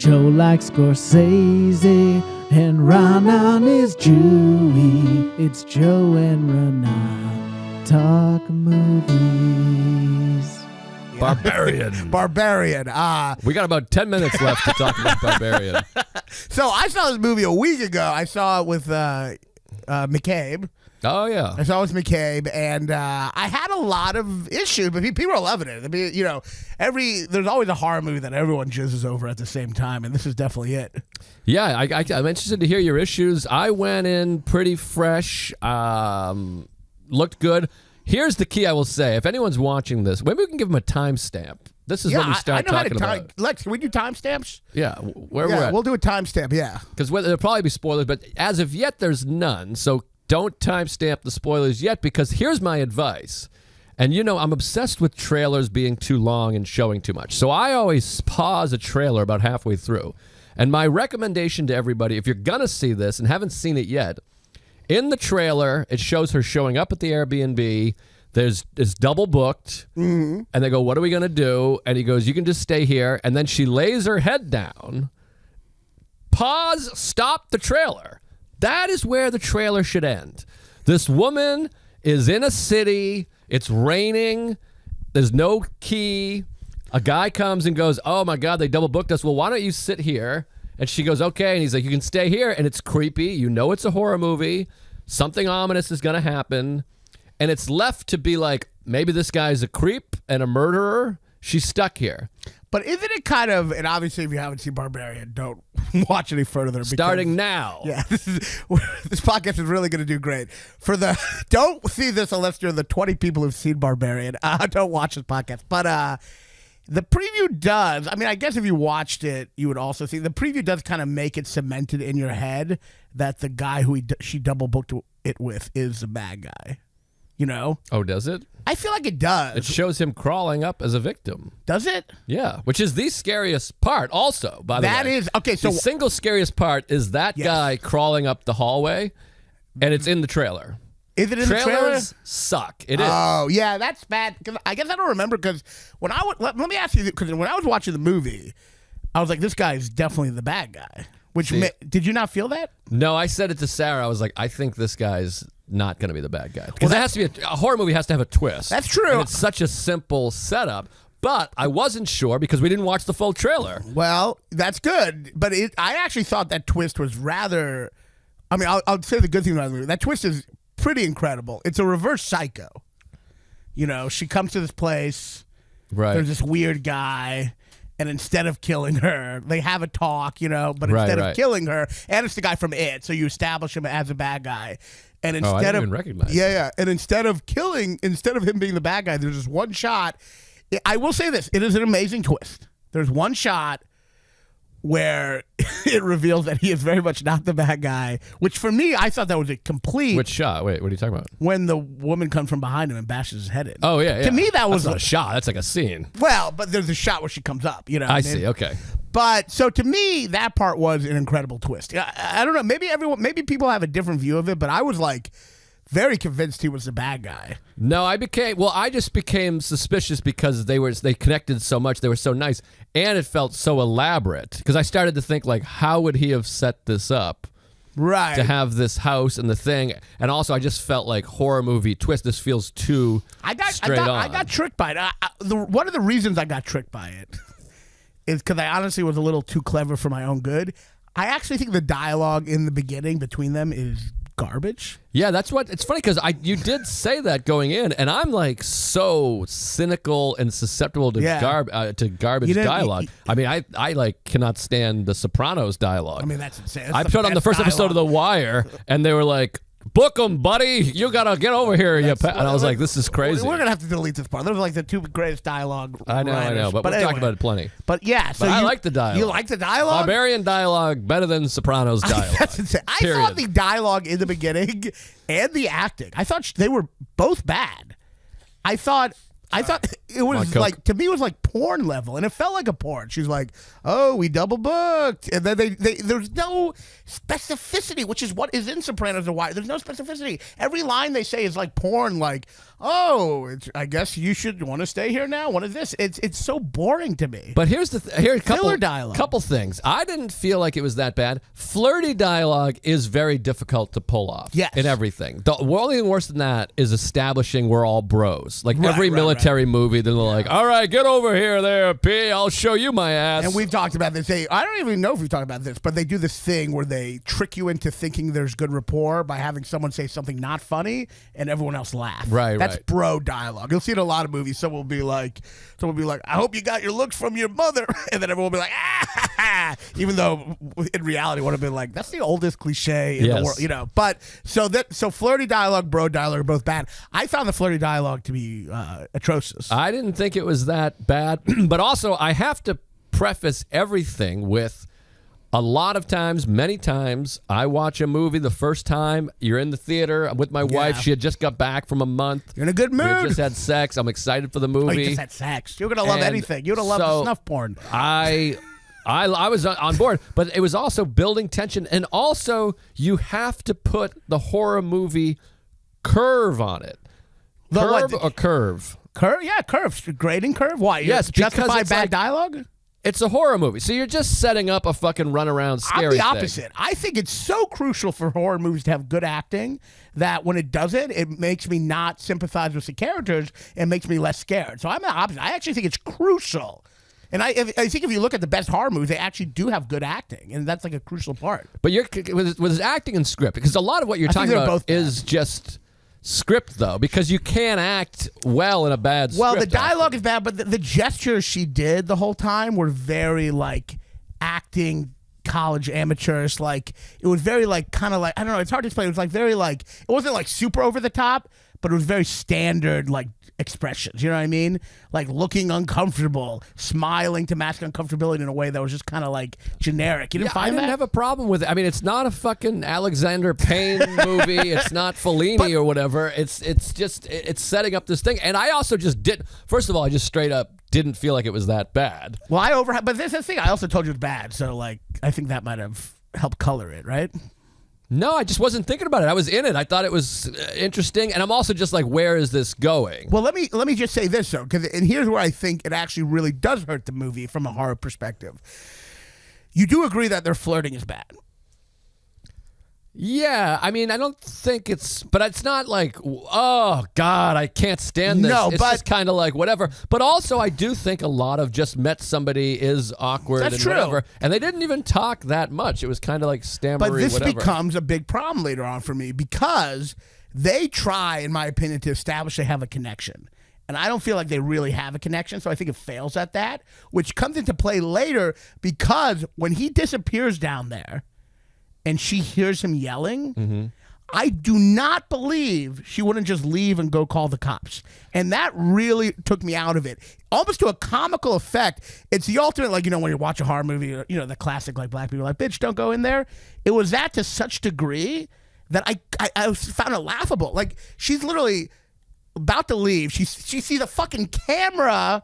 Joe likes Scorsese, and Raanan is Jewy. It's Joe and Raanan talk movies. Barbarian. Barbarian. We got about 10 minutes left to talk about Barbarian. So I saw this movie a week ago. I saw it with McCabe. Oh, yeah. I saw it with McCabe, and I had a lot of issues, but people are loving it. I mean, you know, there's always a horror movie that everyone jizzes over at the same time, and this is definitely it. Yeah, I'm interested to hear your issues. I went in pretty fresh, looked good. Here's the key I will say. If anyone's watching this, maybe we can give them a timestamp. This is when we start talking about. Lex, can we do timestamps? Yeah, where we're at. We'll do a timestamp, yeah. Because there'll probably be spoilers, but as of yet, there's none. So don't timestamp the spoilers yet, because here's my advice. And you know, I'm obsessed with trailers being too long and showing too much. So I always pause a trailer about halfway through. And my recommendation to everybody, if you're going to see this and haven't seen it yet, in the trailer, it shows her showing up at the Airbnb. It's double booked. Mm-hmm. And they go, what are we going to do? And he goes, you can just stay here. And then she lays her head down. Pause, stop the trailer. That is where the trailer should end. This woman is in a city. It's raining. There's no key. A guy comes and goes, oh, my God, they double booked us. Well, why don't you sit here? And she goes, okay. And he's like, you can stay here. And it's creepy. You know it's a horror movie. Something ominous is going to happen. And it's left to be like, maybe this guy's a creep and a murderer. She's stuck here. But isn't it kind of, and obviously if you haven't seen Barbarian, don't watch any further. Starting now. Yeah, this podcast is really going to do great. Don't see this unless you're the 20 people who've seen Barbarian. Don't watch this podcast. But the preview does, I mean, I guess if you watched it, you would also see, the preview does kind of make it cemented in your head that the guy who she double booked it with is the bad guy. You know? Oh, does it? I feel like it does. It shows him crawling up as a victim. Does it? Yeah, which is the scariest part also, by the way. That is, okay, so. The single scariest part is that guy crawling up the hallway, and it's in the trailer. Is it in the trailer? Trailers suck. It is. Oh, yeah, that's bad. Cause I guess I don't remember, because when let me ask you, because when I was watching the movie, I was like, this guy is definitely the bad guy. Did you not feel that? No, I said it to Sarah. I was like, I think this guy's not going to be the bad guy. Because it has to be a horror movie has to have a twist. That's true. And it's such a simple setup. But I wasn't sure because we didn't watch the full trailer. Well, that's good. But I actually thought that twist was rather, I mean, I'll say the good thing about the movie. That twist is pretty incredible. It's a reverse Psycho. You know, she comes to this place. Right. There's this weird guy. And instead of killing her, they have a talk, you know, but instead of killing her, and it's the guy from It, so you establish him as a bad guy. And instead I didn't even recognize yeah. And instead of him being the bad guy, there's this one shot. I will say this, it is an amazing twist. There's one shot where it reveals that he is very much not the bad guy, which for me, I thought that was a complete... Which shot? Wait, what are you talking about? When the woman comes from behind him and bashes his head in. Oh, yeah. To me, that was... That's not a shot. That's like a scene. Well, but there's a shot where she comes up, you know. I see, okay. But, so to me, that part was an incredible twist. I don't know, maybe people have a different view of it, but I was like... very convinced he was the bad guy. No, I just became suspicious because they connected so much. They were so nice, and it felt so elaborate. Because I started to think, like, how would he have set this up? Right. To have this house and the thing. And also, I just felt like horror movie twist. This feels too straight on. I got tricked by it. One of the reasons I got tricked by it is because I honestly was a little too clever for my own good. I actually think the dialogue in the beginning between them is garbage. Yeah, that's what it's funny because you did say that going in, and I'm like so cynical and susceptible to garbage dialogue. I mean, I like cannot stand the Sopranos dialogue. I mean, that's insane. I put on the first episode of The Wire, and they were like, "Book 'em, buddy! You gotta get over here." And I was like, "This is crazy." We're gonna have to delete this part. Those are like the two greatest dialogue. I know, but we've talked about it plenty. But yeah, so I like the dialogue. You like the dialogue? Barbarian dialogue better than Sopranos dialogue. That's insane. I thought the dialogue in the beginning and the acting, I thought they were both bad. I thought I thought it was Coke. like, to me, it was like porn level, and it felt like a porn. She's like, "Oh, we double booked," and then there's no specificity, which is what is in Sopranos and why there's no specificity. Every line they say is like porn, like, "Oh, I guess you should want to stay here now." What is this? It's so boring to me. But here's here a Filler dialogue. couple things. I didn't feel like it was that bad. Flirty dialogue is very difficult to pull off. Yes. In everything. The only thing worse than that is establishing we're all bros. Like Right, every right, military movie, they're like, "All right, get over here, there, P. I'll show you my ass." And we've talked about this. I don't even know if we've talked about this, but they do this thing where they trick you into thinking there's good rapport by having someone say something not funny and everyone else laugh. Right, That's right. bro dialogue. You'll see it in a lot of movies. Someone will be like, "I hope you got your looks from your mother," and then everyone will be like, "Ah!" Even though in reality, it would have been like, "That's the oldest cliche in the Yes. world," you know. But so flirty dialogue, bro dialogue are both bad. I found the flirty dialogue to be atrocious. I didn't think it was that bad, but also I have to preface everything with a lot of times, many times, I watch a movie the first time, you're in the theater, I'm with my wife, she had just got back from a month. You're in a good We mood. had just had sex, I'm excited for the movie. Oh, you just had sex. You're gonna love And anything. You're gonna love so the snuff porn. I was on board, but it was also building tension, and also you have to put the horror movie curve on it. The Curve what? or curve? Curve? Yeah, curve. Grading curve? Why? Yes, because justify it's bad like- dialogue? It's a horror movie, so you're just setting up a fucking runaround scary I'm the thing. opposite. I think it's so crucial for horror movies to have good acting that when it doesn't, it makes me not sympathize with the characters and makes me less scared. So I'm the opposite. I actually think it's crucial. And I think if you look at the best horror movies, they actually do have good acting, and that's like a crucial part. But you're with his acting and script, because a lot of what you're I think talking they're about both bad. is just script, though, because you can't act well in a bad script. Well, the dialogue often. is bad, but the gestures she did the whole time were very like acting college amateurish. Like it was very like kind of like, I don't know, it's hard to explain. It was like very like, it wasn't like super over the top, but it was very standard like expressions. You know what I mean? Like looking uncomfortable, smiling to mask uncomfortability in a way that was just kind of like generic. You didn't I find didn't that? have a problem with it. I mean, it's not a fucking Alexander Payne movie. It's not Fellini or whatever. It's just it's setting up this thing. And I also just didn't. First of all, I just straight up didn't feel like it was that bad. Well, but this is the thing. I also told you it's bad, so like I think that might have helped color it, right? No, I just wasn't thinking about it. I was in it. I thought it was interesting, and I'm also just like, where is this going? Well, let me just say this though, and here's where I think it actually really does hurt the movie from a horror perspective. You do agree that their flirting is bad. Yeah, I mean, I don't think but it's not like, oh, God, I can't stand this. No, it's but- just kind of like whatever. But also, I do think a lot of just met somebody is awkward That's and true. whatever. And they didn't even talk that much. It was kind of like stammery, But this whatever. becomes a big problem later on for me because they try, in my opinion, to establish they have a connection. And I don't feel like they really have a connection, so I think it fails at that, which comes into play later because when he disappears down there and she hears him yelling, I do not believe she wouldn't just leave and go call the cops. And that really took me out of it. Almost to a comical effect. It's the ultimate, like, you know, when you watch a horror movie, you know, the classic, like, black people are like, bitch, don't go in there. It was that to such degree that I found it laughable. Like, she's literally about to leave. She sees a fucking camera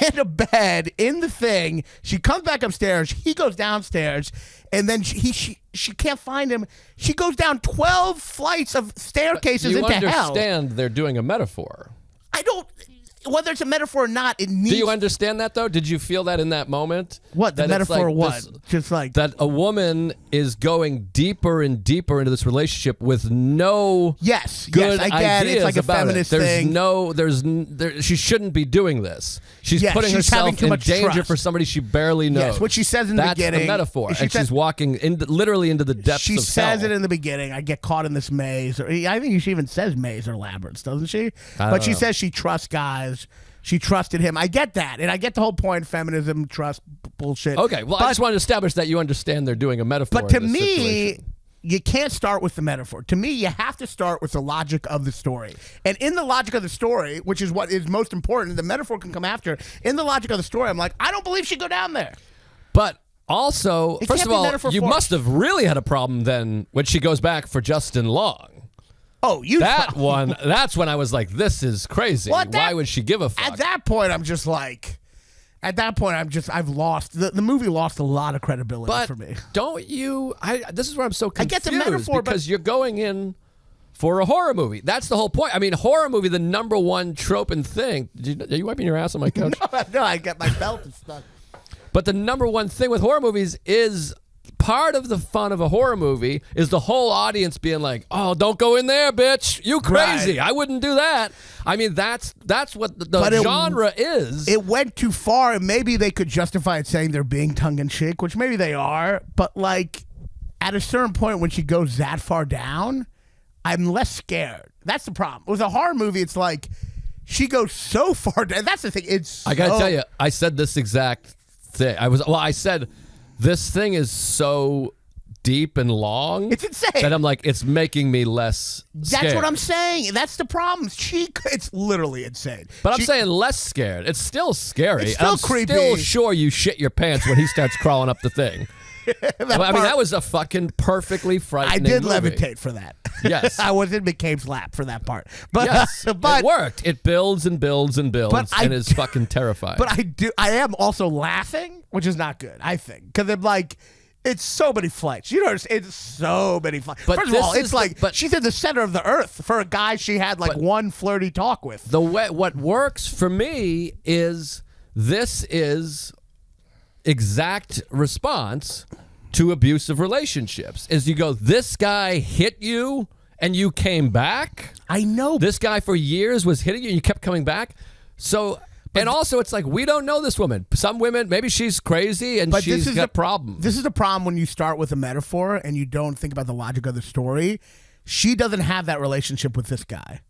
and a bed in the thing. She comes back upstairs. He goes downstairs, and then she can't find him. She goes down 12 flights of staircases you into hell. understand they're doing a metaphor. I don't. Whether it's a metaphor or not, it needs. Do you understand that, though? Did you feel that in that moment? What, the That it's metaphor? like What? this- Just like that a woman is going deeper and deeper into this relationship with no yes, good I get it. ideas It's like a about feminist it. thing. She shouldn't be doing this. She's Yes, putting she's having herself too in much danger trust. for somebody she barely knows. Yes, what she says in the That's beginning. the metaphor, and said- she's walking literally into the depths She of says hell. it in the beginning. I get caught in this maze. Or, I think she even says maze or labyrinths, doesn't she? I But don't she know. says she trusts guys. She trusted him. I get that, and I get the whole point: feminism, trust, bullshit. Okay, well, I just wanted to establish that you understand they're doing a metaphor. But to in this me, situation. you can't start with the metaphor. To me, you have to start with the logic of the story. And in the logic of the story, which is what is most important, the metaphor can come after. In the logic of the story, I'm like, I don't believe she'd go down there. But also, It first can't of be all, metaphor you forced. must have really had a problem then when she goes back for Justin Long. Oh, you That one, that's when I was like, this is crazy. Well, Why would she give a fuck? At that point, I'm just like, I've lost, the movie lost a lot of credibility but for me. don't you, this is where I'm so I confused. get the metaphor, because you're going in for a horror movie. That's the whole point. I mean, horror movie, the number one trope and thing. Are you wiping your ass on my couch? No, I got my belt stuck. But the number one thing with horror movies is part of the fun of a horror movie is the whole audience being like, "Oh, don't go in there, bitch! You crazy! Right. I wouldn't do that." I mean, that's what the genre is. It went too far, and maybe they could justify it saying they're being tongue in cheek, which maybe they are. But like, at a certain point, when she goes that far down, I'm less scared. That's the problem. With a horror movie, it's like she goes so far down. That's the thing. I gotta tell you, I said this exact thing. I said this thing is so deep and long. It's insane. That I'm like, it's making me less scared. That's what I'm saying. That's the problem. It's literally insane. But I'm saying less scared. It's still scary. It's still I'm creepy. still sure you shit your pants when he starts crawling up the thing. That was a fucking perfectly frightening I did movie. levitate for that. Yes. I was in McCabe's lap for that part. But, Yes, but it worked. It builds and builds and builds But and is fucking terrifying. But I am also laughing, which is not good, I think. Because I'm like, it's so many flights. You know, it's so many flights. But First of this all, is it's like but- she's in the center of the earth for a guy she had like one flirty talk with. What works for me is this is exact response to abusive relationships. Is you go, this guy hit you and you came back. I know. This guy for years was hitting you and you kept coming back. So, and also it's like, we don't know this woman. Some women, maybe she's crazy and she's got problems. This is the problem when you start with a metaphor and you don't think about the logic of the story. She doesn't have that relationship with this guy.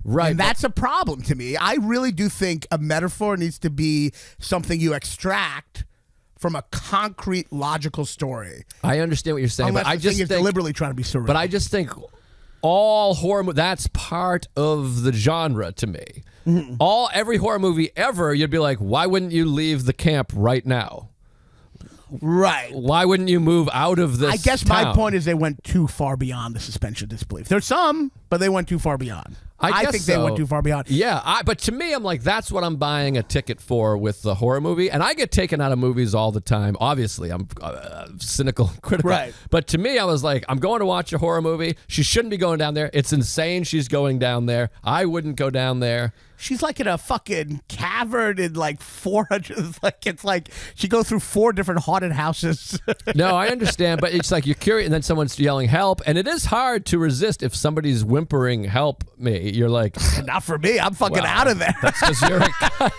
Right. And that's a problem to me. I really do think a metaphor needs to be something you extract from a concrete, logical story. I understand what you're saying, Unless but I the just thing is think deliberately trying to be surreal. But I just think all horror that's part of the genre to me. Mm-hmm. Every horror movie ever, you'd be like, why wouldn't you leave the camp right now? Right. Why wouldn't you move out of this I guess town? my point is they went too far beyond the suspension of disbelief. There's some, but they went too far beyond. I think they went too far beyond. Yeah, but to me, I'm like, that's what I'm buying a ticket for with the horror movie. And I get taken out of movies all the time. Obviously, I'm cynical, critical. Right. But to me, I was like, I'm going to watch a horror movie. She shouldn't be going down there. It's insane she's going down there. I wouldn't go down there. She's like in a fucking cavern in like 400. It's like she goes through 4 different haunted houses. No, I understand, but it's like you're curious, and then someone's yelling help, and it is hard to resist if somebody's whimpering help me. You're like, not for me. I'm fucking out of there. That's because you're a guy.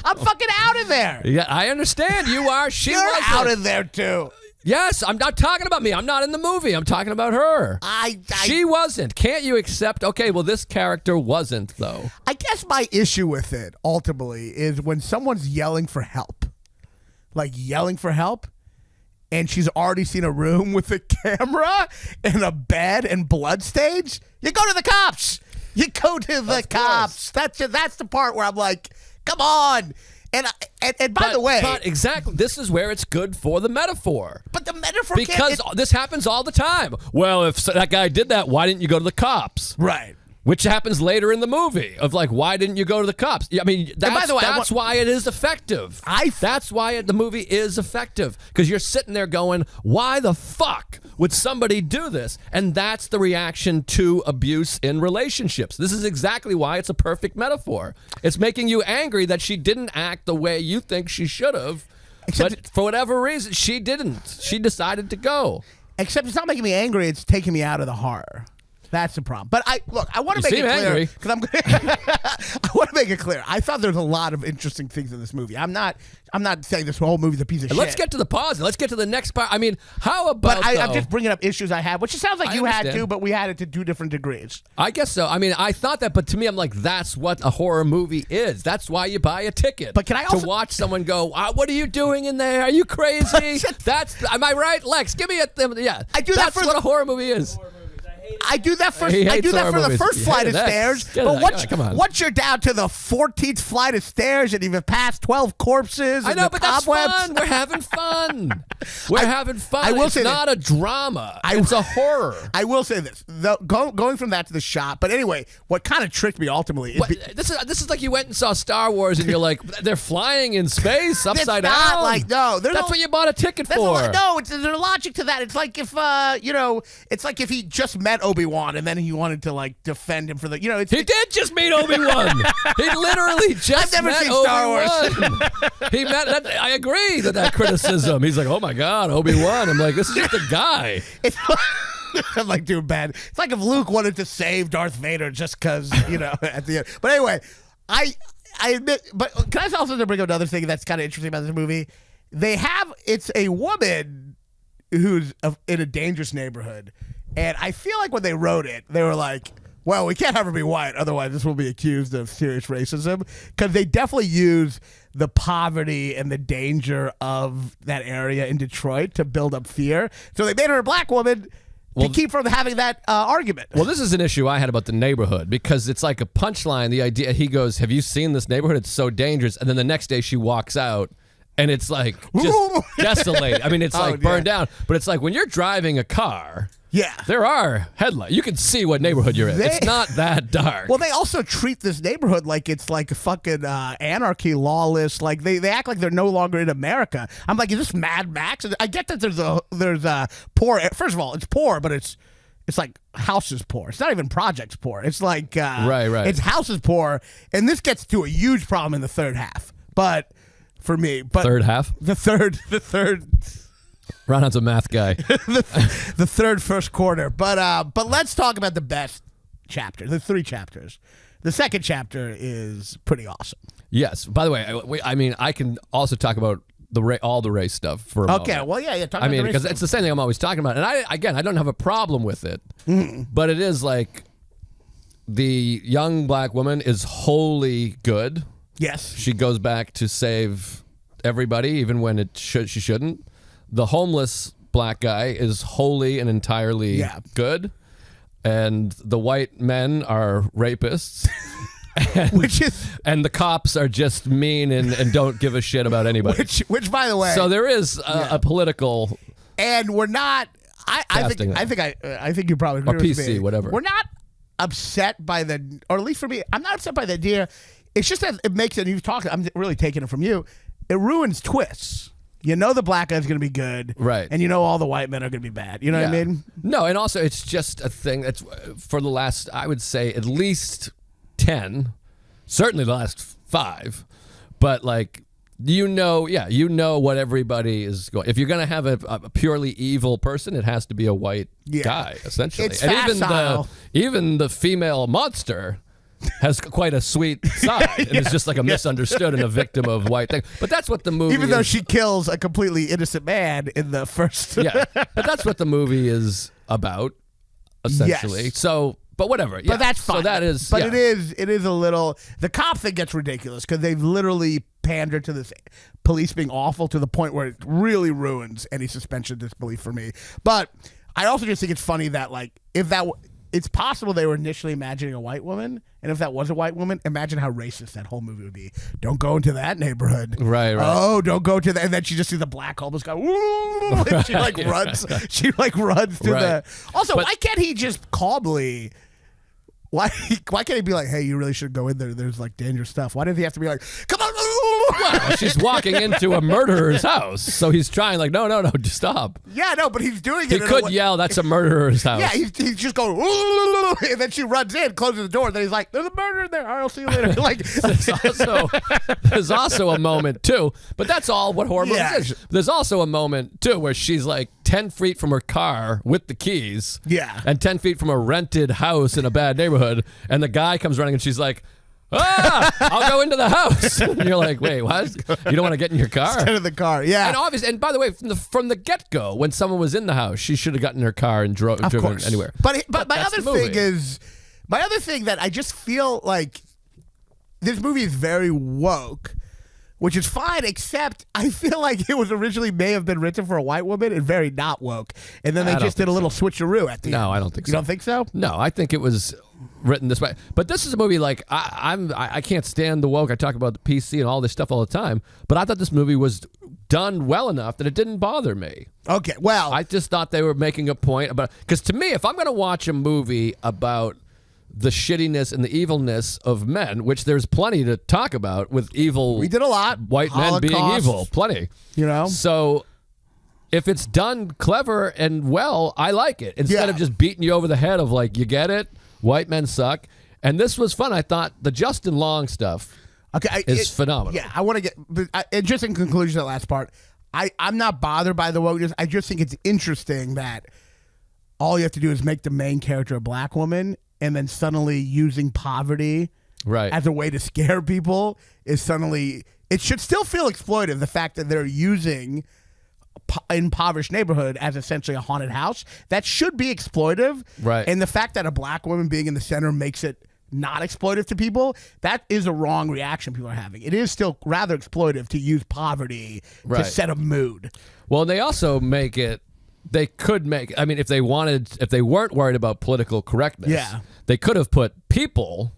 I'm fucking out of there. Yeah, I understand. You are. She You're was out of there too. Yes, I'm not talking about me. I'm not in the movie. I'm talking about her. She wasn't. Can't you accept? Okay, well, this character wasn't, though. I guess my issue with it ultimately is when someone's yelling for help, and she's already seen a room with a camera and a bed and blood stage. You go to the cops. You go to the cops. That's the part where I'm like, come on. And by the way, but exactly, this is where it's good for the metaphor. But the metaphor because this happens all the time. Well, if that guy did that, why didn't you go to the cops? Right. Which happens later in the movie of like, why didn't you go to the cops? I mean, that's why it is effective. That's why the movie is effective, because you're sitting there going, why the fuck would somebody do this? And that's the reaction to abuse in relationships. This is exactly why it's a perfect metaphor. It's making you angry that she didn't act the way you think she should have. But for whatever reason, she didn't. She decided to go. Except it's not making me angry. It's taking me out of the horror. That's the problem. But I want to make it clear because I want to make it clear. I thought there's a lot of interesting things in this movie. I'm not saying this whole movie's a piece of shit. Let's get to the pause. Let's get to the next part. I mean, how about? But I'm just bringing up issues I have, which it sounds like you had to, but we had it to 2 different degrees. I guess so. I mean, I thought that, but to me, I'm like, that's what a horror movie is. That's why you buy a ticket. But can I also to watch someone go? What are you doing in there? Are you crazy? Am I right, Lex? Give me a. Yeah, I do that's that for what a horror movie is. I do that for He I hates do that horror for the movies. first He flight of hated that. stairs. Get But it. Come on. once you're down to the 14th flight of stairs and you've passed 12 corpses, I and know, the but that's cobwebs, fun. We're having fun. We're having fun. I will it's say not a drama. It's a horror. I will say this: going from that to the shot. But anyway, what kind of tricked me ultimately? But this is like you went and saw Star Wars and you're like, they're flying in space upside it's not down. like no. That's what you bought a ticket for. There's a logic to that. It's like if it's like if he just met Obi-Wan and then he wanted to like defend him for the He did just meet Obi-Wan. He literally just I've never met seen Star Wars. Obi-Wan. He met. I agree with that criticism. He's like, oh my God, Obi-Wan. I'm like, this is just a guy. I'm like, dude, man. It's like if Luke wanted to save Darth Vader just because, at the end. But anyway, I admit, but can I also bring up another thing that's kind of interesting about this movie? It's a woman who's in a dangerous neighborhood. And I feel like when they wrote it, they were like, well, we can't have her be white, otherwise this will be accused of serious racism. Because they definitely use the poverty and the danger of that area in Detroit to build up fear. So they made her a black woman to keep from having that argument. Well, this is an issue I had about the neighborhood because it's like a punchline. The idea, he goes, have you seen this neighborhood? It's so dangerous. And then the next day she walks out and it's like just desolate. I mean, it's like burned down. But it's like when you're driving a car... Yeah. There are headlights. You can see what neighborhood you're in. It's not that dark. Well, they also treat this neighborhood like it's like a fucking anarchy, lawless. Like they act like they're no longer in America. I'm like, is this Mad Max? I get that there's a poor. First of all, it's poor, but it's like houses poor. It's not even projects poor. It's like right. It's houses poor, and this gets to a huge problem in the third half. But for me, third half, the third. Raanan's a math guy. the third first quarter. But let's talk about the best chapter, the 3 chapters. The second chapter is pretty awesome. Yes. By the way, I mean, I can also talk about all the race stuff for a moment. Okay, well, yeah. I mean, because it's the same thing I'm always talking about. And I don't have a problem with it. But it is like the young black woman is wholly good. Yes. She goes back to save everybody, even when she shouldn't. The homeless black guy is wholly and entirely good, and the white men are rapists, and the cops are just mean and don't give a shit about anybody. Which by the way, so there is a political, and we're not. I think you probably agree or PC, with me. Whatever. We're not upset by or at least for me, I'm not upset by the idea. It's just that it makes it. You've talked. I'm really taking it from you. It ruins twists. You know the black guy's going to be good. Right. And you know all the white men are going to be bad. You know what I mean? No, and also it's just a thing that's for the last, I would say, at least 10, certainly the last 5, but like, you know what everybody is going. If you're going to have a purely evil person, it has to be a white guy, essentially. It's and facile. even the female monster has quite a sweet side, and is just like a misunderstood and a victim of white thing. But that's what the movie Even though she kills a completely innocent man in the first... Yeah, but that's what the movie is about, essentially. Yes. So, but whatever. Yeah. But that's fine. So that is... But it is a little... The cop thing gets ridiculous, because they've literally pandered to this police being awful to the point where it really ruins any suspension of disbelief for me. But I also just think it's funny that, like, it's possible they were initially imagining a white woman, and if that was a white woman, imagine how racist that whole movie would be. Don't go into that neighborhood. Right. Oh, don't go to that. And then she just sees the black homeless guy. Woo! And she like runs. She like runs to the. Also, why can't he just calmly? Why can't he be like, hey, you really should go in there. There's like dangerous stuff. Why does he have to be like, come on? Well, she's walking into a murderer's house, so he's trying like, no, just stop. Yeah, no, but he's doing it. He could yell, that's a murderer's house. Yeah, he's just going, and then she runs in, closes the door, and then he's like, there's a murderer there. I'll see you later. Like, there's also a moment, too, but that's all what horror movies is. There's also a moment, too, where she's like 10 feet from her car with the keys. Yeah. And 10 feet from a rented house in a bad neighborhood, and the guy comes running, and she's like, I'll go into the house. And you're like, wait, what? You don't want to get in your car? Instead of the car, yeah. And obviously, and by the way, from the get-go, when someone was in the house, she should have gotten in her car and driven anywhere. But my other thing that I just feel like this movie is very woke, which is fine, except I feel like it was originally may have been written for a white woman and very not woke. And then they just did a little switcheroo at the end. No, I don't think so. You don't think so? No, I think it was written this way. But this is a movie like I can't stand the woke. I talk about the PC and all this stuff all the time. But I thought this movie was done well enough that it didn't bother me. Okay, well, I just thought they were making a point about, because to me, if I'm going to watch a movie about the shittiness and the evilness of men, which there's plenty to talk about with evil. we did a lot. White men being Holocaust, evil, plenty. You know? So if it's done clever and well, I like it. Instead of just beating you over the head of like, you get it, white men suck. And this was fun. I thought the Justin Long stuff is phenomenal. Yeah, I want to get, just in conclusion, that last part, I'm not bothered by the wokeness. I just think it's interesting that all you have to do is make the main character a black woman, and then suddenly using poverty as a way to scare people is suddenly, it should still feel exploitive, the fact that they're using impoverished neighborhood as essentially a haunted house. That should be exploitive. Right. And the fact that a black woman being in the center makes it not exploitive to people, that is a wrong reaction people are having. It is still rather exploitive to use poverty to set a mood. Well, they also make it, they could make, I mean, if they weren't worried about political correctness, they could have put people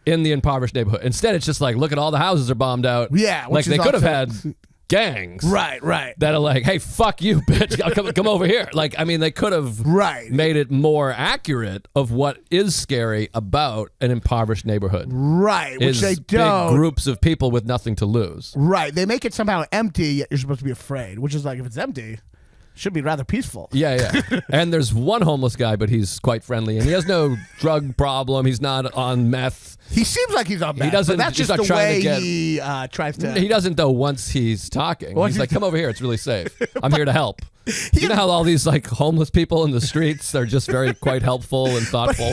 in the impoverished neighborhood. Instead, it's just like, look at all the houses are bombed out. Yeah. Like they could have had gangs. Right. That are like, hey, fuck you, bitch. Come over here. Like, I mean, they could have made it more accurate of what is scary about an impoverished neighborhood. Right. Which they don't. Big groups of people with nothing to lose. Right. They make it somehow empty, yet you're supposed to be afraid, which is like, if it's empty, should be rather peaceful. Yeah. And there's one homeless guy, but he's quite friendly, and he has no drug problem. He's not on meth. He seems like he's on meth. He doesn't. But that's he's just not the way to get, he tries to. He doesn't though. Once he's talking, he's like, "Come over here. It's really safe. I'm here to help." You know how all these like homeless people in the streets are just very quite helpful and thoughtful.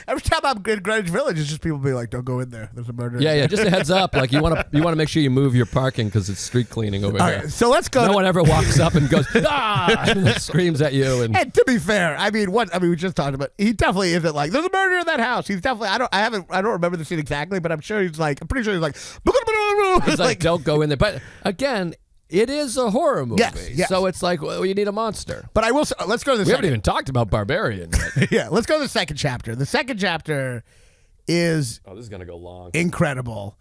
Every time I'm in Greenwich Village, it's just people being like, "Don't go in there. There's a murder." Yeah. Just a heads up. Like you want to make sure you move your parking because it's street cleaning over here. Right, so let's go. No one ever walks up and goes ah and screams at you. And to be fair, I mean, we just talked about. He definitely isn't like, "There's a murder in that house." He's definitely. I don't remember the scene exactly, but I'm pretty sure he's like. He's like, "Don't go in there." But again, it is a horror movie, yes. So it's like, well, you need a monster. But I will say, let's go to the We haven't even talked about Barbarian yet. Yeah, let's go to the second chapter. The second chapter is this is going to go long. Incredible.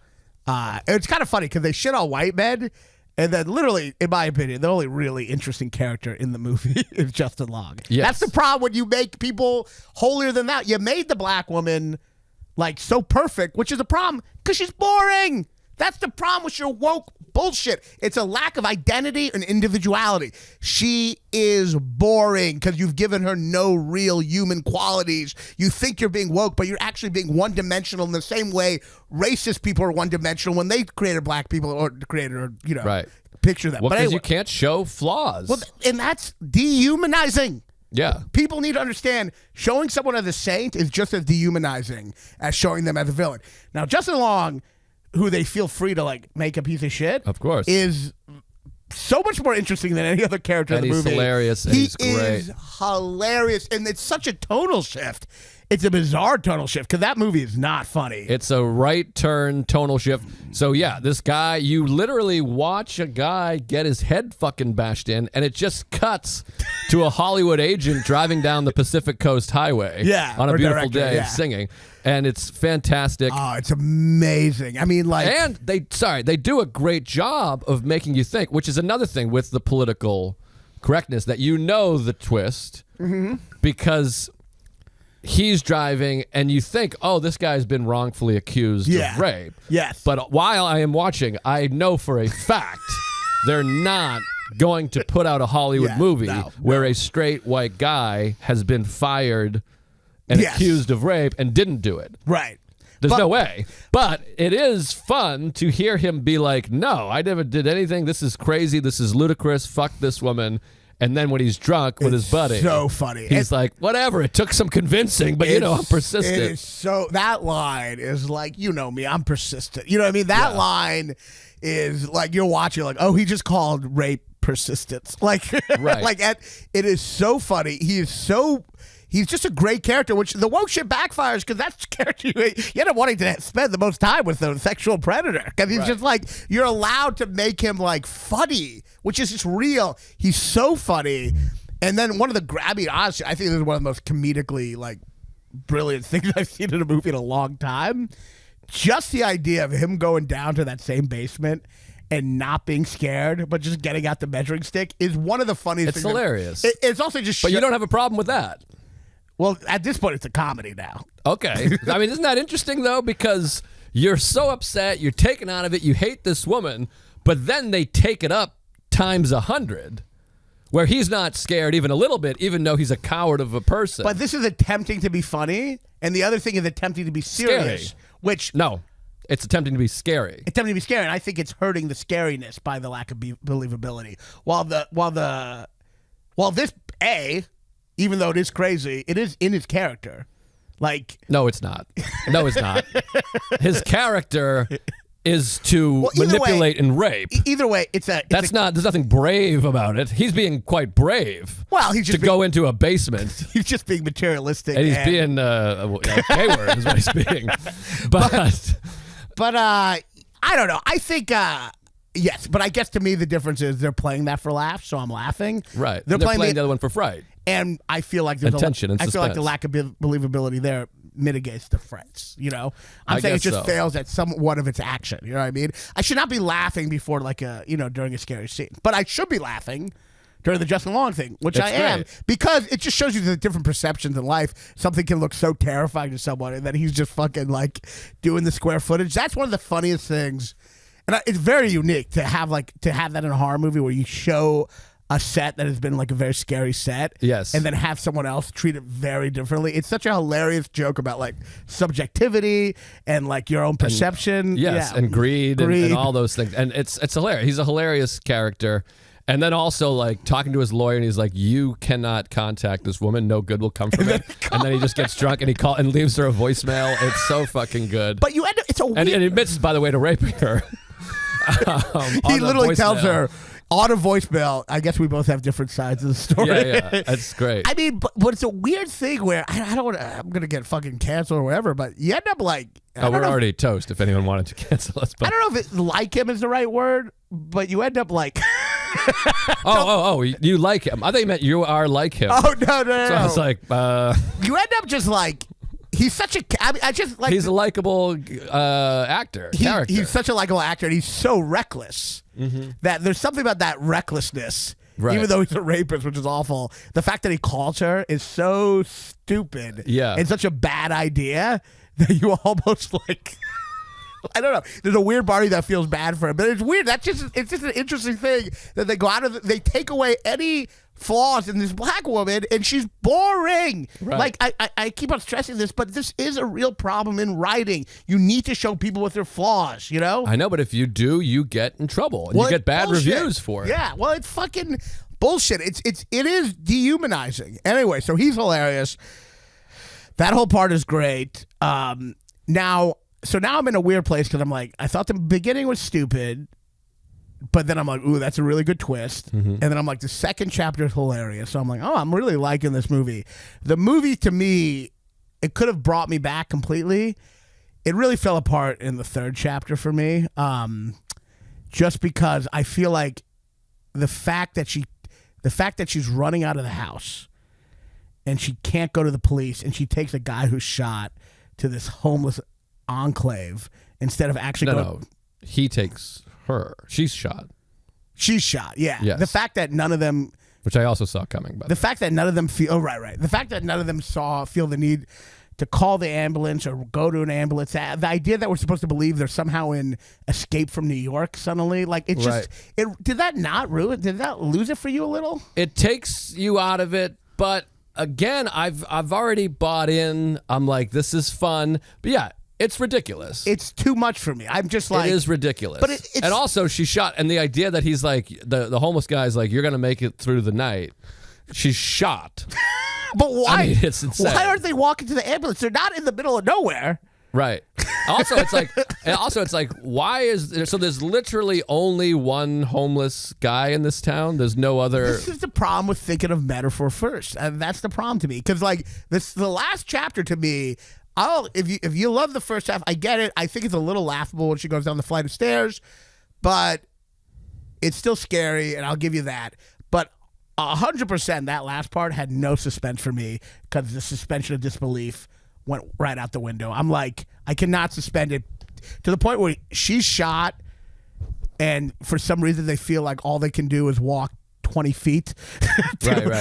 It's kind of funny because they shit on white men, and then literally, in my opinion, the only really interesting character in the movie is Justin Long. Yes. That's the problem when you make people holier than thou. You made the black woman like so perfect, which is a problem because she's boring. That's the problem with your woke bullshit. It's a lack of identity and individuality. She is boring because you've given her no real human qualities. You think you're being woke, but you're actually being one-dimensional in the same way racist people are one-dimensional when they created black people or picture them. Well, but because you can't show flaws. Well, and that's dehumanizing. Yeah. People need to understand showing someone as a saint is just as dehumanizing as showing them as a villain. Now, Justin Long, who they feel free to like make a piece of shit, of course, is so much more interesting than any other character in the movie. He's hilarious. And he's great. Is hilarious, and it's such a tonal shift. It's a bizarre tonal shift because that movie is not funny. It's a right turn tonal shift. So yeah, this guy, you literally watch a guy get his head fucking bashed in, and it just cuts to a Hollywood agent driving down the Pacific Coast Highway on a beautiful day singing. And it's fantastic. Oh, it's amazing. I mean, like, and they do a great job of making you think, which is another thing with the political correctness, that you know the twist because he's driving and you think, oh, this guy's been wrongfully accused of rape. Yes. But while I am watching, I know for a fact they're not going to put out a Hollywood movie where a straight white guy has been fired and accused of rape and didn't do it. Right. There's no way. But it is fun to hear him be like, no, I never did anything. This is crazy. This is ludicrous. Fuck this woman. And then when he's drunk with his buddy, so funny. He's like, whatever. It took some convincing, but I'm persistent. It is so, that line is like, you know me, I'm persistent. You know what I mean? That line is like, you're watching, like, oh, he just called rape persistence. Like, right. like it is so funny. he's just a great character, which the woke shit backfires because that's the character you end up wanting to spend the most time with, the sexual predator. Because he's just like, you're allowed to make him like funny, which is just real. He's so funny. And then one of the, honestly, I think this is one of the most comedically like brilliant things I've seen in a movie in a long time. Just the idea of him going down to that same basement and not being scared, but just getting out the measuring stick is one of the funniest things. It's hilarious. It's also just But you don't have a problem with that. Well, at this point, it's a comedy now. Okay. I mean, isn't that interesting, though? Because you're so upset, you're taken out of it, you hate this woman, but then they take it up times 100, where he's not scared even a little bit, even though he's a coward of a person. But this is attempting to be funny, and the other thing is attempting to be serious, Scary. which... No. It's attempting to be scary. Attempting to be scary, and I think it's hurting the scariness by the lack of believability. While this even though it is crazy, it is in his character. Like, no, it's not. No, it's not. His character is to manipulate and rape. Either way, there's nothing brave about it. He's being quite brave. Well, he's just go into a basement. He's just being materialistic, and he's being a K word is what he's being. But I don't know. I think yes, but I guess to me the difference is they're playing that for laughs, so I'm laughing. Right. They're playing the other one for fright. And I feel like there's tension and I feel like suspense. the lack of believability there mitigates the frets. You know, I'm saying it just fails at somewhat of its action. You know what I mean? I should not be laughing before during a scary scene, but I should be laughing during the Justin Long thing, which I am, because it just shows you the different perceptions in life. Something can look so terrifying to someone, and then he's just fucking like doing the square footage. That's one of the funniest things, and it's very unique to have that in a horror movie where you show a set that has been like a very scary set, yes, and then have someone else treat it very differently. It's such a hilarious joke about like subjectivity and like your own perception, and greed. And all those things, and it's hilarious. He's a hilarious character. And then also, like, talking to his lawyer, and he's like, you cannot contact this woman. No good will come from it. And then he just gets drunk, and he leaves her a voicemail. It's so fucking good. But you end up, it's a weird... And he admits, by the way, to raping her. He literally tells her, on a voicemail, I guess we both have different sides of the story. Yeah, that's great. I mean, but it's a weird thing where, I don't want to, I'm going to get fucking canceled or whatever, but you end up like... we're already toast if anyone wanted to cancel us. But. I don't know if like him is the right word, but you end up like... You like him. I thought you meant you are like him. Oh, no. So I was like... You end up just like... He's such a... I just like... He's a likable character. He's such a likable actor, and he's so reckless that there's something about that recklessness, even though he's a rapist, which is awful. The fact that he calls her is so stupid and such a bad idea that you almost like... I don't know. There's a weird party that feels bad for him, but it's weird. It's just an interesting thing that they go out of. They take away any flaws in this black woman, and she's boring. Right. Like I keep on stressing this, but this is a real problem in writing. You need to show people with their flaws. You know. I know, but if you do, you get in trouble, and you get bad reviews for it. Yeah. Well, it's fucking bullshit. It is dehumanizing. Anyway, so he's hilarious. That whole part is great. So now I'm in a weird place because I'm like, I thought the beginning was stupid, but then I'm like, ooh, that's a really good twist. And then I'm like, the second chapter is hilarious. So I'm like, oh, I'm really liking this movie. The movie, to me, it could have brought me back completely. It really fell apart in the third chapter for me, just because I feel like the fact that she's running out of the house and she can't go to the police, and she takes a guy who's shot to this homeless enclave instead of actually No, he takes her. She's shot. She's shot, yeah. Yes. The fact that none of them... Which I also saw coming. The fact that none of them feel... Oh, right. The fact that none of them feel the need to call the ambulance or go to an ambulance. The idea that we're supposed to believe they're somehow in Escape from New York suddenly. Like, it's just... Did that not ruin... Did that lose it for you a little? It takes you out of it, but again, I've already bought in. I'm like, this is fun. But yeah... It's ridiculous. It's too much for me. I'm just like... It is ridiculous. But it's... And also, she's shot. And the idea that he's like... The homeless guy's like, you're going to make it through the night. She's shot. But why? I mean, it's insane. Why aren't they walking to the ambulance? They're not in the middle of nowhere. Right. Also, it's like, why is there? So there's literally only one homeless guy in this town. There's no other. This is the problem with thinking of metaphor first, and that's the problem to me. Because like the last chapter to me, if you love the first half, I get it. I think it's a little laughable when she goes down the flight of stairs, but it's still scary, and I'll give you that. But 100%, that last part had no suspense for me because the suspension of disbelief went right out the window. I'm like, I cannot suspend it to the point where she's shot, and for some reason they feel like all they can do is walk 20 feet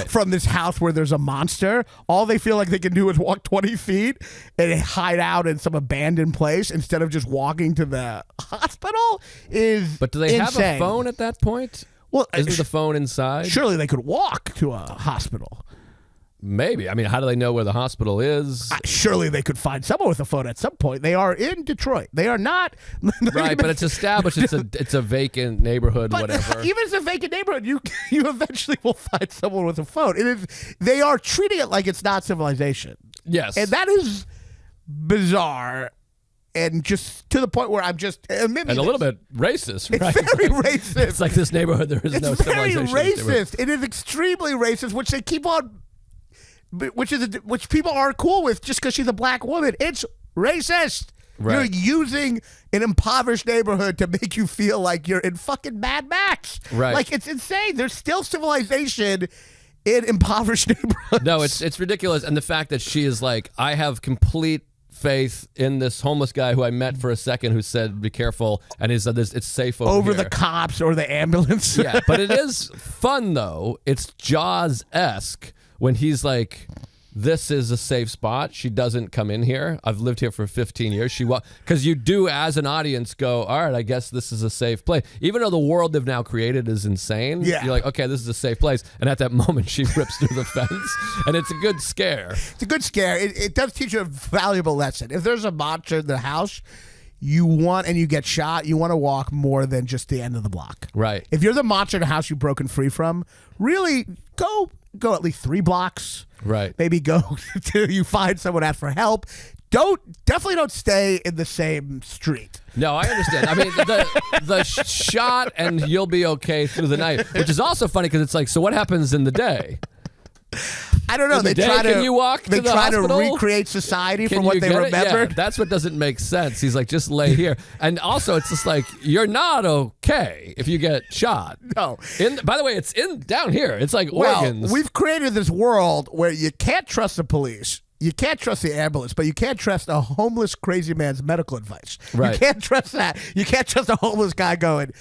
from this house where there's a monster. All they feel like they can do is walk 20 feet and hide out in some abandoned place instead of just walking to the hospital is But do they insane. have a phone at that point? Well, isn't the phone inside? Surely they could walk to a hospital. Maybe. I mean, how do they know where the hospital is? Surely they could find someone with a phone at some point. They are in Detroit. They are not. Right, but it's established. It's a vacant neighborhood, but whatever. Even as a vacant neighborhood, you eventually will find someone with a phone. It is. They are treating it like it's not civilization. Yes, and that is bizarre. And just to the point where I'm just and a little bit racist. It's right? very racist. It's like this neighborhood. There is no civilization. It's very racist. It is extremely racist, which they keep on. Which people aren't cool with just because she's a black woman. It's racist. Right. You're using an impoverished neighborhood to make you feel like you're in fucking Mad Max. Right. Like, it's insane. There's still civilization in impoverished neighborhoods. No, it's ridiculous. And the fact that she is like, I have complete faith in this homeless guy who I met for a second who said, be careful. And he said, it's safe over here. The cops or the ambulance. Yeah, but it is fun, though. It's Jaws-esque. When he's like, this is a safe spot. She doesn't come in here. I've lived here for 15 years. Because you do, as an audience, go, all right, I guess this is a safe place. Even though the world they've now created is insane, you're like, okay, this is a safe place. And at that moment, she rips through the fence. And it's a good scare. It's a good scare. It does teach you a valuable lesson. If there's a monster in the house, and you get shot, you want to walk more than just the end of the block. Right. If you're the monster in the house you've broken free from, really go at least 3 blocks. Right. Maybe go till you find someone, ask for help. Definitely don't stay in the same street. No, I understand. I mean, the shot and you'll be okay through the night, which is also funny because it's like, so what happens in the day? I don't know. They try to recreate society from what they remembered. Yeah, that's what doesn't make sense. He's like, just lay here. And also, it's just like, you're not okay if you get shot. No. By the way, it's down here. It's like organs. We've created this world where you can't trust the police. You can't trust the ambulance, but you can't trust a homeless crazy man's medical advice. Right. You can't trust that. You can't trust a homeless guy going,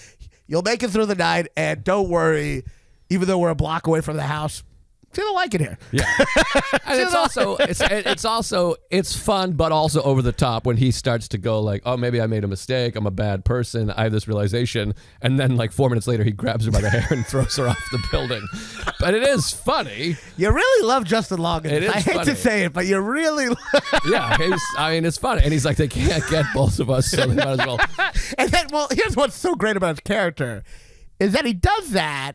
you'll make it through the night, and don't worry, even though we're a block away from the house, feel like it here. Yeah. And it's fun, but also over the top when he starts to go like, oh, maybe I made a mistake. I'm a bad person. I have this realization. And then like 4 minutes later, he grabs her by the hair and throws her off the building. But it is funny. You really love Justin Long. It is I hate to say it, but you really Yeah. It's funny. And he's like, they can't get both of us, so they might as well. And then, here's what's so great about his character is that he does that.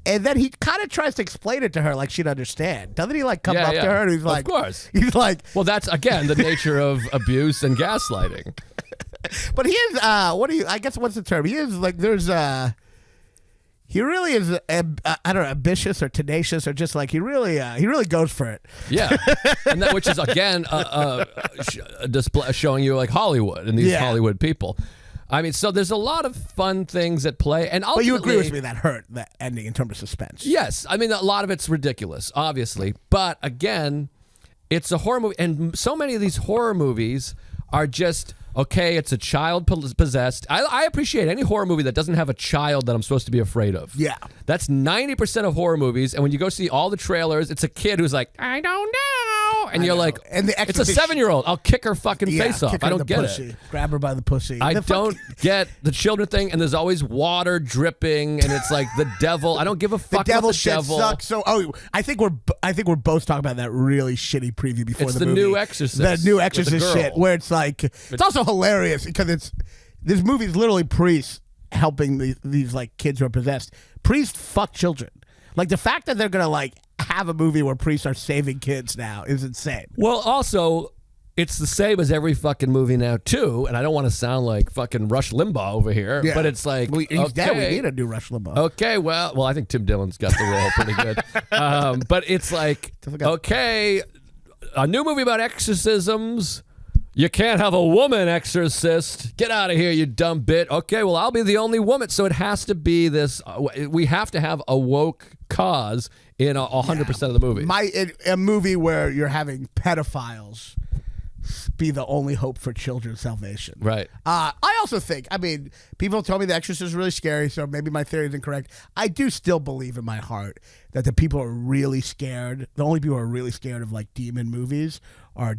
And then he kind of tries to explain it to her like she'd understand. Doesn't he like come up to her and he's like, of course. He's like, well, that's again the nature of abuse and gaslighting. But he is, I guess what's the term? He is like, he really is, I don't know, ambitious or tenacious or just like, he really goes for it. Yeah. And that, which is again, a display showing you like Hollywood and these Hollywood people. I mean, so there's a lot of fun things at play, and ultimately, but you agree with me that ending in terms of suspense. Yes, I mean a lot of it's ridiculous, obviously, but again, it's a horror movie, and so many of these horror movies are just okay. It's a child possessed. I appreciate any horror movie that doesn't have a child that I'm supposed to be afraid of. Yeah, that's 90% of horror movies, and when you go see all the trailers, it's a kid who's like, I don't know, and you're like, and it's a 7-year-old. I'll kick her fucking face off. I don't get it. Grab her by the pussy. I don't get the children thing, and there's always water dripping, and it's like the devil. I don't give a fuck about the devil. Sucks. So, I think we're both talking about that really shitty preview before it's the movie. New Exorcist. The new Exorcist shit, where it's like it's also hilarious because this movie's literally priests helping these like kids who are possessed. Priests fuck children. Like the fact that they're gonna like have a movie where priests are saving kids now is insane. Well, also, it's the same as every fucking movie now too, and I don't want to sound like fucking Rush Limbaugh over here, Yeah. but it's like, He's dead. We need a new Rush Limbaugh. okay, well, I think Tim Dillon's got the role pretty good, but it's like, okay, a new movie about exorcisms. You can't have a woman exorcist. Get out of here, you dumb bit. Okay, well, I'll be the only woman, so it has to be this. We have to have a woke cause in 100% of the movie. A movie where you're having pedophiles be the only hope for children's salvation. Right. I also think, I mean, people told me The Exorcist is really scary, so maybe my theory is incorrect. I do still believe in my heart that the people who are really scared, the only people who are really scared of like demon movies are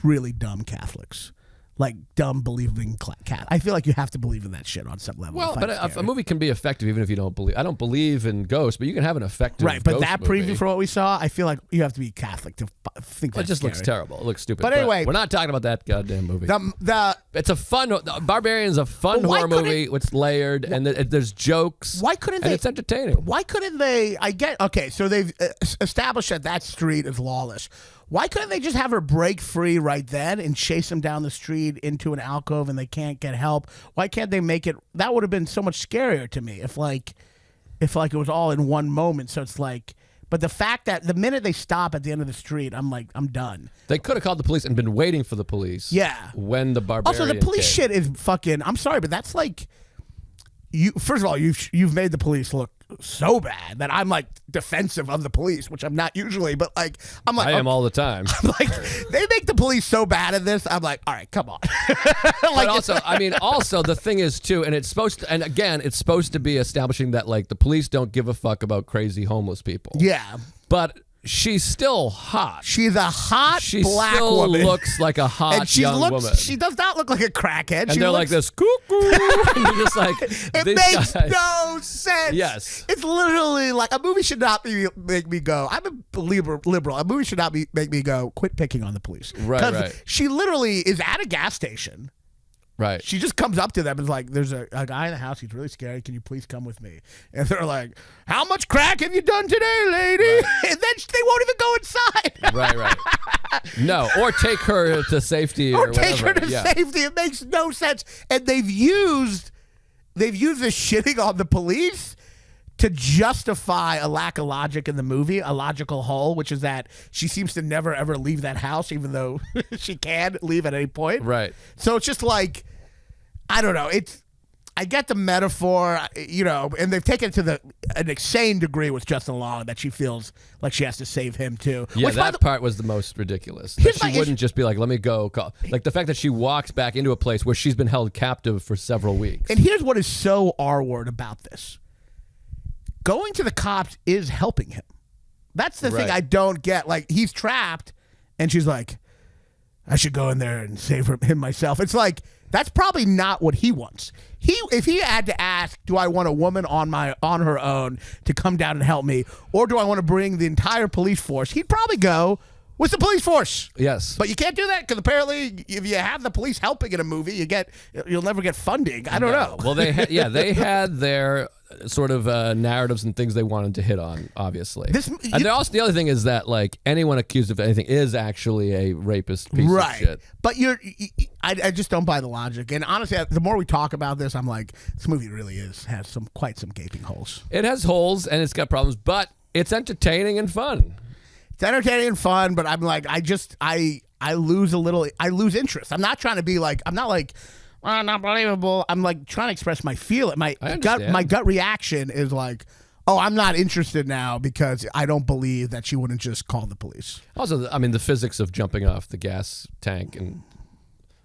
really dumb Catholics. Like dumb believing cat. I feel like you have to believe in that shit on some level. Well, but a movie can be effective even if you don't believe. I don't believe in ghosts, but you can have an effective right. But ghost that movie. preview for what we saw, I feel like you have to be Catholic to think It that's just scary. looks terrible. It looks stupid. But anyway, we're not talking about that goddamn movie. The It's a fun. Barbarian's a fun But why horror movie. It's layered and there's jokes. Why couldn't and they? It's entertaining. Why couldn't they? Okay, so they've established that street is lawless. Why couldn't they just have her break free right then and chase him down the street into an alcove and they can't get help? Why can't they make it? That would have been so much scarier to me if it was all in one moment. So it's like, but the fact that the minute they stop at the end of the street, I'm like, I'm done. They could have called the police and been waiting for the police. Yeah. When the Barbarian Also, the police came. shit is fucking. I'm sorry, but that's like, you. First of all, you've made the police look so bad that I'm like defensive of the police, which I'm not usually, but like I'm like I am all the time. like they make the police so bad at this. I'm like, all right, come on. But also the thing is too, and it's supposed to be establishing that like the police don't give a fuck about crazy homeless people. Yeah, But she's still hot. she's a hot She black still woman. looks like a hot and she young looks. woman. She does not look like a crackhead. And she they're looks, like this, cuckoo. And you're just like, It these makes guys- no sense. Yes. It's literally like a movie should not make me go. I'm a liberal. A movie should not make me go, quit picking on the police. Right, 'Cause right. She literally is at a gas station. Right. She just comes up to them and is like, there's a guy in the house. He's really scary. Can you please come with me? And they're like, how much crack have you done today, lady? Right. And then they won't even go inside. Right. No, or take her to safety or take her whatever. to Yeah. safety. It makes no sense. And they've used this shitting on the police to justify a lack of logic in the movie, a logical hole, which is that she seems to never ever leave that house, even though she can leave at any point. Right. So it's just like, I don't know. I get the metaphor, and they've taken it to an insane degree with Justin Long that she feels like she has to save him too. Yeah, Which, by that part was the most ridiculous. That Here's my she wouldn't just be like, let me go call. Like the fact that she walks back into a place where she's been held captive for several weeks. And here's what is so R-word about this. Going to the cops is helping him. That's the thing Right. I don't get. Like, he's trapped, and she's like, I should go in there and save him myself. It's like, that's probably not what he wants. If he had to ask, do I want a woman on her own to come down and help me, or do I want to bring the entire police force, he'd probably go with the police force. Yes. But you can't do that because apparently if you have the police helping in a movie, you'll never get funding. I don't know. Well, they had their sort of narratives and things they wanted to hit on, obviously. And also the other thing is that like anyone accused of anything is actually a rapist piece of shit. But I just don't buy the logic. And honestly, the more we talk about this, I'm like, this movie really has quite some gaping holes. It has holes and it's got problems, but it's entertaining and fun. It's entertaining and fun, but I'm like, I lose interest. I'm not trying to be like, I'm not like, oh, not believable. I'm like trying to express my feeling. My gut reaction is like, oh, I'm not interested now because I don't believe that she wouldn't just call the police. Also, the physics of jumping off the gas tank and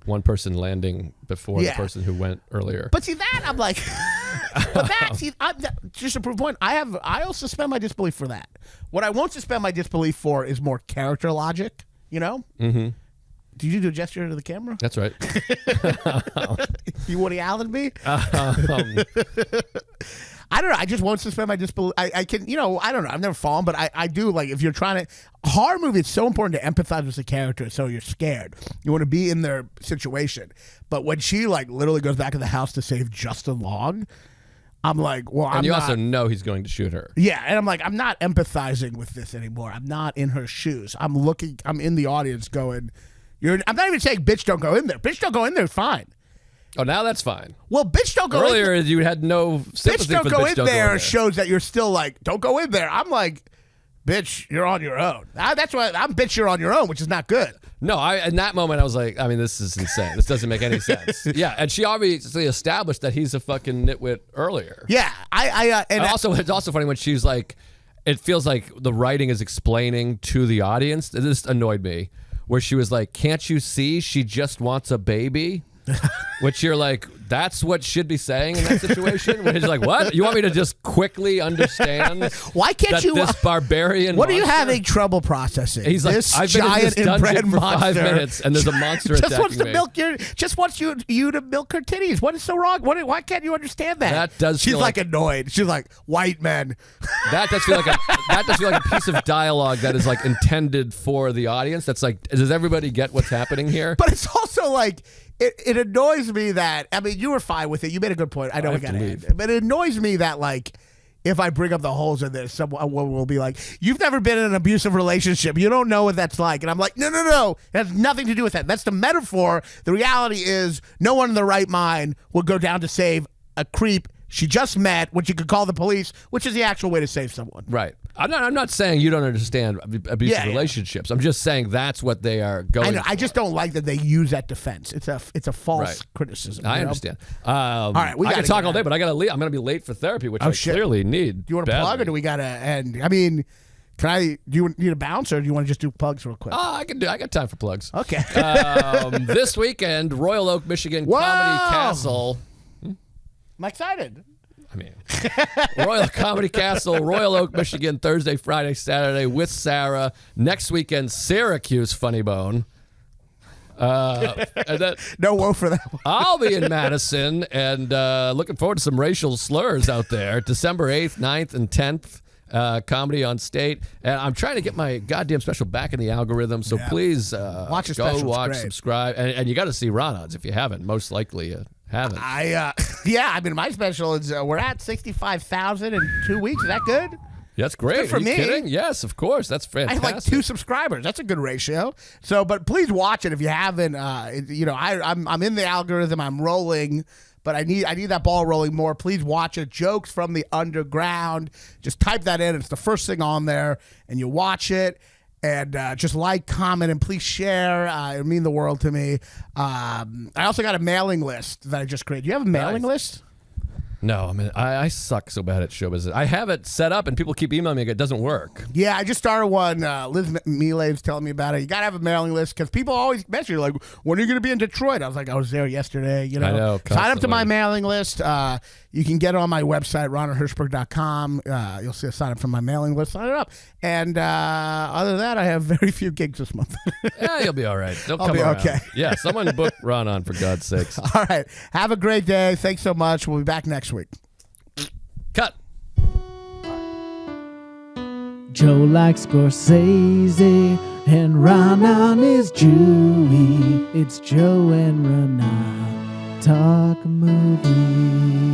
one person landing before the person who went earlier. But see that I'm like, just to prove a point, I'll suspend my disbelief for that. What I won't suspend my disbelief for is more character logic. Mm-hmm. Did you do a gesture to the camera? That's right. You Woody Allen me? I don't know. I just won't suspend my disbelief. I can, I don't know. I've never fallen, but I do. Like, if you're trying to, horror movie, it's so important to empathize with the character, so you're scared. You want to be in their situation. But when she like literally goes back to the house to save Justin Long, I'm like, well, and you also know he's going to shoot her. Yeah, and I'm like, I'm not empathizing with this anymore. I'm not in her shoes. I'm in the audience going, I'm not even saying bitch don't go in there. Bitch don't go in there is fine. Oh, now that's fine. Well, bitch don't go in there. Earlier, you had no sympathy Bitch don't for go bitch in don't there go in there. shows that you're still like, don't go in there. I'm like, bitch, you're on your own. That's why I'm bitch, you're on your own, which is not good. No, in that moment, I was like, I mean, this is insane. This doesn't make any sense. Yeah, and she obviously established that he's a fucking nitwit earlier. Yeah, And also, it's also funny when she's like, it feels like the writing is explaining to the audience. This annoyed me, where she was like, can't you see she just wants a baby? Which you're like, that's what should be saying in that situation. When he's like, what? You want me to just quickly understand? Why can't that you? this barbarian? What are you monster- having trouble processing? He's like, this I've been in giant this dungeon inbred for monster 5 minutes, and there's a monster just attacking wants to me. milk just wants you to milk her titties. What is so wrong? Why can't you understand that? That does She's feel like like- annoyed. She's like, white men. That does feel like a piece of dialogue that is like intended for the audience. That's like, does everybody get what's happening here? But it's also like, it annoys me that, I mean, you were fine with it. You made a good point. I know we got to end. But it annoys me that, like, if I bring up the holes in this, someone will be like, you've never been in an abusive relationship. You don't know what that's like. And I'm like, no. It has nothing to do with that. That's the metaphor. The reality is no one in their right mind will go down to save a creep she just met, which you could call the police, which is the actual way to save someone. Right. I'm not saying you don't understand abusive relationships. I'm just saying that's what they are going I know. for. I just don't like that they use that defense. It's a false criticism. I you know? understand. All right, we I gotta can talk get all day, out. but I got to leave. I'm going to be late for therapy, which I shit. clearly need. Do you want to plug, or do we got to end? I mean, do you need a bounce, or do you want to just do plugs real quick? I got time for plugs. Okay. This weekend, Royal Oak, Michigan Whoa! Comedy Castle. I'm excited. I mean, Royal Comedy Castle, Royal Oak, Michigan, Thursday, Friday, Saturday with Sarah. Next weekend, Syracuse Funny Bone. And then No woe for that one. I'll be in Madison and looking forward to some racial slurs out there. December 8th, 9th, and 10th. Comedy on State. And I'm trying to get my goddamn special back in the algorithm, so please Watch the go special, it's watch, great. subscribe. And you got to see Raanan's if you haven't. Most likely you haven't. I mean, my special is we're at 65,000 in 2 weeks. Is that good? That's great. good for Are you me. kidding? Yes, of course. That's I fantastic. have like 2 subscribers. That's a good ratio. So, but please watch it if you haven't. I'm in the algorithm. I'm rolling, but I need that ball rolling more. Please watch it. Jokes from the Underground. Just type that in. It's the first thing on there, and you watch it. And just like, comment, and please share. It would mean the world to me. I also got a mailing list that I just created. Do you have a mailing list? No, I mean, I suck so bad at show business. I have it set up, and people keep emailing me. It doesn't work. Yeah, I just started one. Liz Mile's telling me about it. You got to have a mailing list because people always message you like, when are you going to be in Detroit? I was like, I was there yesterday. You know, I know, sign up to my constantly. mailing list. You can get it on my website, ronaldhirschberg.com. You'll see a sign up for my mailing list. Sign it up. And other than that, I have very few gigs this month. Yeah, you'll be all right. They'll I'll come be around. okay. Yeah, someone book Raanan, for God's sakes. All right. Have a great day. Thanks so much. We'll be back next week. Cut. Joe likes Scorsese, and Raanan is Jewy. It's Joe and Raanan talk movies.